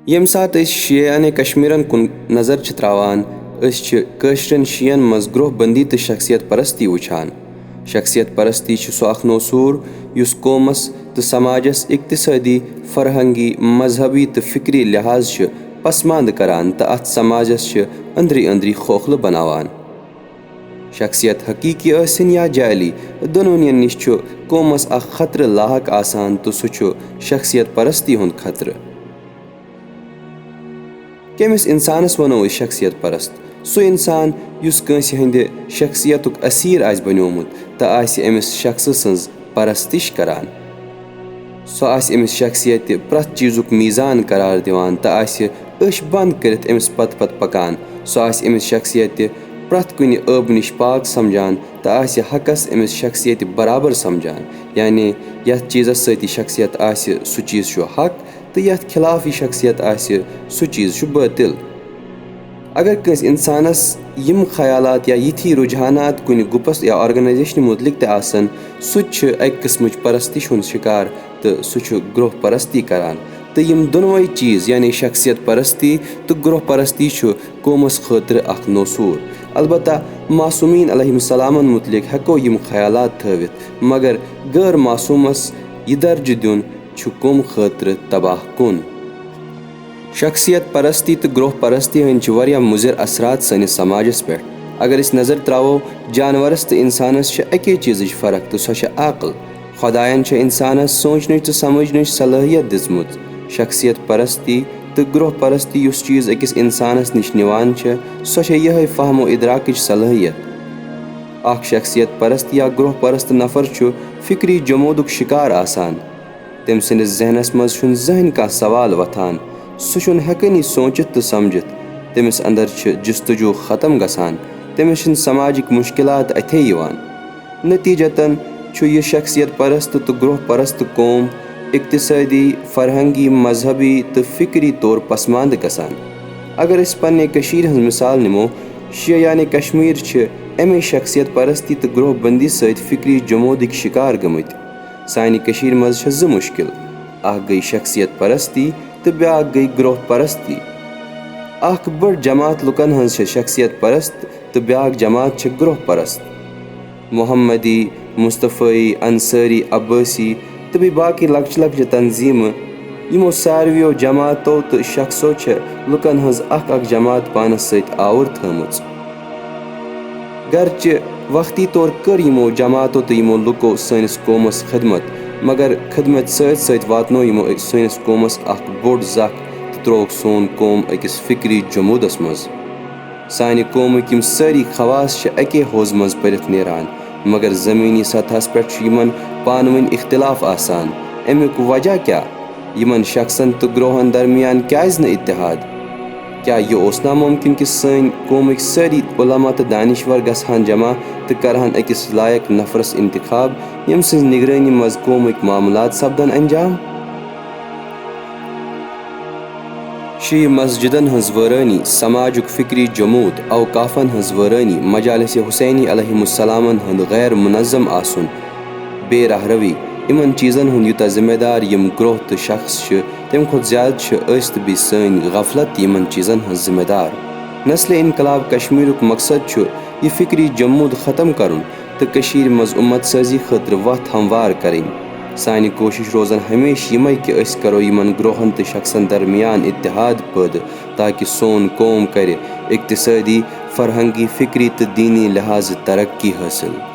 ییٚمہِ ساتہٕ أسۍ شِیعہ کشمیٖرن کُن نظر چھِ ترٛاوان أسۍ چھِ کٲشرٮ۪ن شِیَن منٛز گرٛوہ بنٛدی تہٕ شخصیت پرستی وٕچھان. شخصیت پرستی چھُ سُہ اکھ نوصوٗر یُس قومس تہٕ سماجس اقتصٲدی، فرہنگی، مذہبی تہٕ فکری لحاظ چھُ پسماندٕ کران تہٕ اتھ سماجس چھِ أنٛدری أنٛدری خوکھلہٕ بناوان. شخصیت حقیٖقی ٲسِن یا جعلی، دۄنوٕنین نِش چھُ قومس اکھ خطرٕ لاحق آسان تہٕ سُہ چھُ شخصیت پرستی ہُنٛد خطرٕ. کٔمِس اِنسانس ونو أسۍ شخصیت پرست؟ سُہ اِنسان یُس کٲنٛسہِ ہٕنٛدِ شخصیتُک أسیٖر آسہِ بنیومُت تہٕ آسہِ أمِس شخصہٕ سٕنٛز پرستِش کران. سُہ آسہِ أمِس شخصیتہِ پرٛٮ۪تھ چیٖزُک میٖزان قرار دِوان تہٕ آسہِ أچھ بنٛد کٔرِتھ أمِس پتہٕ پتہٕ پکان. سُہ آسہِ أمِس شخصیتہِ پرٛٮ۪تھ کُنہِ ٲبہٕ نِش پاک سمجھان تہٕ آسہِ حقس أمِس شخصیتہِ برابر سمجھان. یعنی یتھ چیٖزس سۭتۍ یہِ شخصیت آسہِ سُہ چیٖز چھُ حق تہٕ یتھ خِلاف یہِ شخصیت آسہِ سُہ چیٖز چھُ بٲطِل. اگر کٲنٛسہِ انسانس یِم خیالات یا یِتھی رُجحانات کُنہِ گُپس یا آرگنایزیشنہِ مُتعلق تہِ آسن سُہ تہِ چھُ اکہِ قٕسمٕچ پرستِش ہُنٛد شِکار تہٕ سُہ چھُ گرٛوہ پرستی کران. تہٕ یِم دۄنوے چیٖز یعنی شخصیت پرستی تہٕ گرٛوہ پرستی چھُ قومس خٲطرٕ اکھ نوصوٗر. البتہ معصوٗمیٖن علیہم السلامن مُتعلق ہٮ۪کو یِم خیالات تھٲوِتھ مگر غٲر معصوٗمس یہِ درجہٕ دیُن چھُ قومہٕ خٲطرٕ تباہ کُن. شخصیت پرستی تہٕ گرٛوہ پرستی ہٕنٛدۍ چھِ واریاہ مُضِر اثرات سٲنِس سماجس پٮ۪ٹھ. اگر أسۍ نظر ترٛاوو جانورس تہٕ انسانس چھِ اکے چیٖزٕچ فرق تہٕ سۄ چھِ عقل. خۄداین چھِ انسانس سونٛچنٕچ تہٕ سمجھنٕچ صلٲحیت دِژمٕژ. شخصیت پرستی تہٕ گرٛوہ پرستی یُس چیٖز أکِس انسانس نِش نِوان چھےٚ سۄ چھےٚ یِہے فہم و اِدراکٕچ صلٲحیت. اکھ شخصیت پرست یا گرٛوہ پرست نفر چھُ فِکری جموٗدُک شِکار آسان. تٔمۍ سٕنٛدِس ذہنس منٛز چھُنہٕ زٕہٕنۍ کانٛہہ سوال وۄتھان. سُہ چھُنہٕ ہٮ۪کٲنی سوٗنچِتھ تہٕ سمجھِتھ. تٔمِس انٛدر چھِ جستجوٗ ختم گژھان. تٔمِس چھِنہٕ سماجِکۍ مُشکِلات اَتھے یِوان. نٔتیٖجتن چھُ یہِ شخصیت پرست تہٕ گرٛوہ پرست قوم اقتصٲدی، فرہنگی، مذہبی تہٕ فِکری طور پسماندٕ گژھان. اگر أسۍ پننہِ کٔشیٖرِ ہٕنٛز مِثال نِمو، شِیعہ کشمیٖر چھِ امے شخصیت پرستی تہٕ گرٛوہ بنٛدی سۭتۍ فِکری جموٗدٕکۍ شِکار گٔمٕتۍ. سانہِ کٔشیٖرِ منٛز چھےٚ زٕ مُشکِل، اکھ گٔے شخصیت پرستی تہٕ بیٛاکھ گٔے گرٛوہ پرستی. اکھ بٔڑ جماعت لُکن ہٕنٛز چھےٚ شخصیت پرست تہٕ بیٛاکھ جماعت چھےٚ گرٛوہ پرست. محمدی، مُصطفٲیی، انصٲری، عبٲسی تہٕ بیٚیہِ باقٕے لۄکچہِ لۄکچہِ تنظیٖمہٕ یِمو ساروِیو جماعتو تہٕ شخصو چھےٚ لُکن ہٕنٛز اکھ اکھ جماعت پانس سۭتۍ آوُر تھٲومٕژ. گرچہِ وقتی طور کٔر یِمو جماعتو تہٕ یِمو لُکو سٲنِس قومس خدمت مگر خدمت سۭتۍ سۭتۍ واتنو یِمو سٲنِس قومس اکھ بوٚڑ زکھ تہٕ ترٛووُکھ سون قوم أکِس فِکری جموٗدس منٛز. سانہِ قومٕکۍ یِم سٲری خواص چھِ اکے حوض منٛز پٔرِتھ نیران مگر زٔمیٖنی سطحس پٮ۪ٹھ چھُ یِمن پانہٕ ؤنۍ اختِلاف آسان. امیُک وجہ کیٛاہ؟ یِمن شخصن تہٕ گرٛوہن درمیان کیٛازِ نہٕ اتحاد؟ کیٛاہ یہِ اوس نامُمکِن کہِ سٲنۍ قومٕکۍ سٲری عُلما تہٕ دانِشور گژھہن جمع تہٕ کرہن أکِس لایق نفرس اِنتخاب ییٚمہِ سٕنٛزِ نگرٲنی منٛز قومٕکۍ معاملات سپدن انجام؟ شیعہ مسجدن ہٕنٛز وٲرٲنی، سماجُک فِکری جموٗد، اوقافن ہٕنٛز وٲرٲنی، مجالسِ حُسینی علیہم السلامن ہُنٛد غیر مُنظم آسُن، بے راہ روی، یِمن چیٖزن ہُنٛد یوٗتاہ ذِمہٕ دار یِم گرٛوہ تہٕ شخص چھِ تمہِ کھۄتہٕ زیادٕ چھِ أسۍ تہٕ بیٚیہِ سٲنۍ غفلت تہِ یِمن چیٖزن ہٕنٛز ذِمہٕ دار. نسلہِ انقلاب کشمیٖرُک مقصد چھُ یہِ فِکری جموٗد ختم کرُن تہٕ کٔشیٖرِ منٛز اُمت سٲزی خٲطرٕ وتھ ہموار کرٕنۍ. سانہِ کوٗشش روزن ہمیشہٕ یِمے کہِ أسۍ کرو یِمن گرٛوہن تہٕ شخصن درمیان اتحاد پٲدٕ تاکہِ سون قوم کرِ اقتصٲدی، فرہنگی، فِکری تہٕ دیٖنی لحاظہٕ ترقی حٲصِل.